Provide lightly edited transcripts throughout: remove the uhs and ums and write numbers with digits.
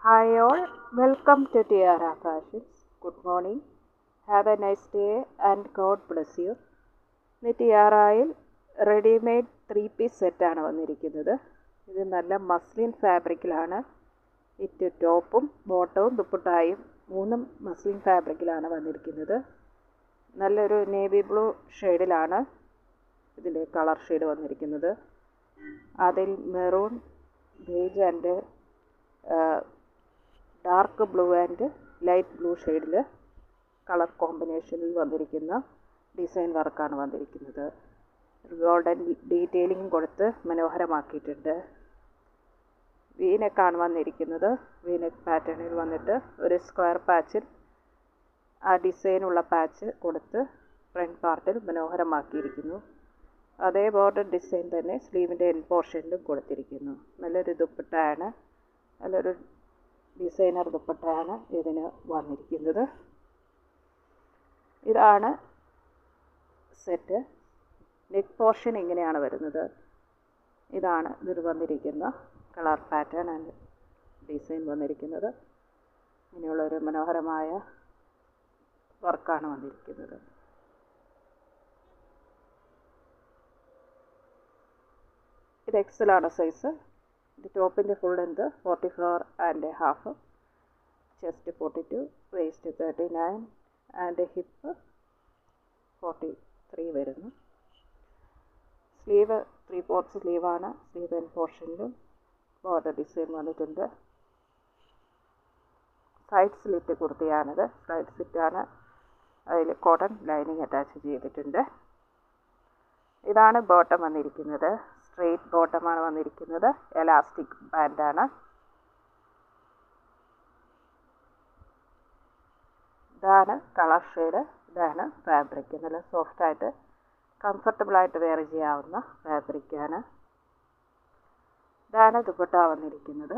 Hi all, welcome to Tiara Fashions. Good morning. Have a nice day and God bless you. ഇന്ന് ടിയാറയിൽ readymade 3-പീസ് സെറ്റാണ് വന്നിരിക്കുന്നത്. ഇത് നല്ല muslin ഫാബ്രിക്കിലാണ്. It ടോപ്പും ബോട്ടവും ദുപ്പട്ടായും മൂന്നും മസ്ലിൻ ഫാബ്രിക്കിലാണ് വന്നിരിക്കുന്നത്. നല്ലൊരു നേവി ബ്ലൂ ഷെയ്ഡിലാണ് ഇതിൻ്റെ കളർ ഷെയ്ഡ് വന്നിരിക്കുന്നത്. അതിൽ maroon, beige and dark blue and light blue ഷെയ്ഡിൽ കളർ കോമ്പിനേഷനിൽ വന്നിരിക്കുന്ന ഡിസൈൻ വർക്കാണ് വന്നിരിക്കുന്നത്. ഗോൾഡൻ ഡീറ്റെയിലിംഗ് കൊടുത്ത് മനോഹരമാക്കിയിട്ടുണ്ട്. വീനെക്കാണ് വന്നിരിക്കുന്നത്. വീനെക്ക് പാറ്റേണിൽ വന്നിട്ട് ഒരു സ്ക്വയർ പാച്ചിൽ ആ ഡിസൈനുള്ള പാച്ച് കൊടുത്ത് ഫ്രണ്ട് പാർട്ടിൽ മനോഹരമാക്കിയിരിക്കുന്നു. അതേ ബോർഡർ ഡിസൈൻ തന്നെ സ്ലീവിൻ്റെ എൻ പോർഷനിലും കൊടുത്തിരിക്കുന്നു. നല്ലൊരു ദുപ്പട്ടയാണ്, നല്ലൊരു ഡിസൈനർ ദുപ്പട്ടയാണ് ഇതിന് വന്നിരിക്കുന്നത്. ഇതാണ് സെറ്റ്. നെക്ക് പോർഷൻ ഇങ്ങനെയാണ് വരുന്നത്. ഇതാണ് ഇതിൽ വന്നിരിക്കുന്ന കളർ പാറ്റേൺ ആൻഡ് ഡിസൈൻ വന്നിരിക്കുന്നത്. ഇങ്ങനെയുള്ളൊരു മനോഹരമായ വർക്കാണ് വന്നിരിക്കുന്നത്. ഇത് എക്സലാണ് സൈസ്. ഇത് ടോപ്പിൻ്റെ full length 44.5, chest 42, waist 39 and hip 43 വരുന്നു. സ്ലീവ് 3/4 സ്ലീവാണ്. സ്ലീവ് എൻ പോർഷനിലും ബോർഡർ ഡിസൈൻ വന്നിട്ടുണ്ട്. സൈഡ് സ്ലിറ്റ് കുർത്തിയാണിത്. സൈഡ് സ്ലിറ്റാണ്. അതിൽ കോട്ടൺ ലൈനിങ് അറ്റാച്ച് ചെയ്തിട്ടുണ്ട്. ഇതാണ് ബോട്ടം വന്നിരിക്കുന്നത്. സ്ട്രെയിറ്റ് ബോട്ടമാണ് വന്നിരിക്കുന്നത്. എലാസ്റ്റിക് ബാൻഡാണ്. ഇതാണ് കളർ ഷെയ്ഡ്. ഇതാണ് ഫാബ്രിക്. നല്ല സോഫ്റ്റായിട്ട് കംഫർട്ടബിളായിട്ട് വെയർ ചെയ്യാവുന്ന ഫാബ്രിക്കാണ്. ഇതാണ് ദുപ്പട്ട വന്നിരിക്കുന്നത്.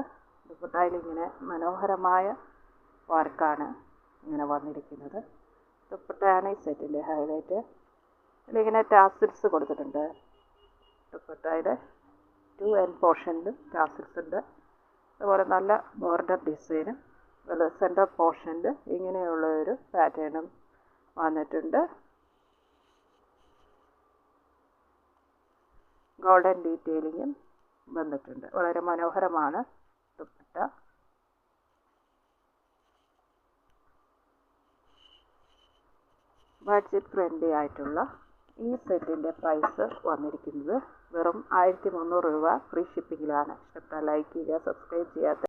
ദുപ്പട്ടയിൽ ഇങ്ങനെ മനോഹരമായ വർക്കാണ് ഇങ്ങനെ വന്നിരിക്കുന്നത്. ദുപ്പട്ടയാണ് ഈ സെറ്റിൻ്റെ ഹൈലൈറ്റ്. ഇതിലിങ്ങനെ ടാസിൽസ് കൊടുത്തിട്ടുണ്ട്. ദുപ്പട്ടയുടെ 2 എൻ പോർഷനിലും ടാസിൽസ് ഉണ്ട്. അതുപോലെ നല്ല ബോർഡർ ഡിസൈനും അതുപോലെ സെൻറ്റർ പോർഷനിൽ ഇങ്ങനെയുള്ള ഒരു പാറ്റേണും വന്നിട്ടുണ്ട്. ഗോൾഡൻ ഡീറ്റെയിലിങ്ങും വന്നിട്ടുണ്ട്. വളരെ മനോഹരമാണ് ദുപ്പട്ട. ബഡ്ജറ്റ് ഫ്രണ്ട്ലി ആയിട്ടുള്ള ഈ സെറ്റിൻ്റെ പ്രൈസ് വന്നിരിക്കുന്നത് വെറും 1300 രൂപ. ഫ്രീ ഷിപ്പിങ്ങിലാണ്. ഇഷ്ടപ്പെട്ടാൽ ലൈക്ക് ചെയ്യുക, സബ്സ്ക്രൈബ് ചെയ്യുക.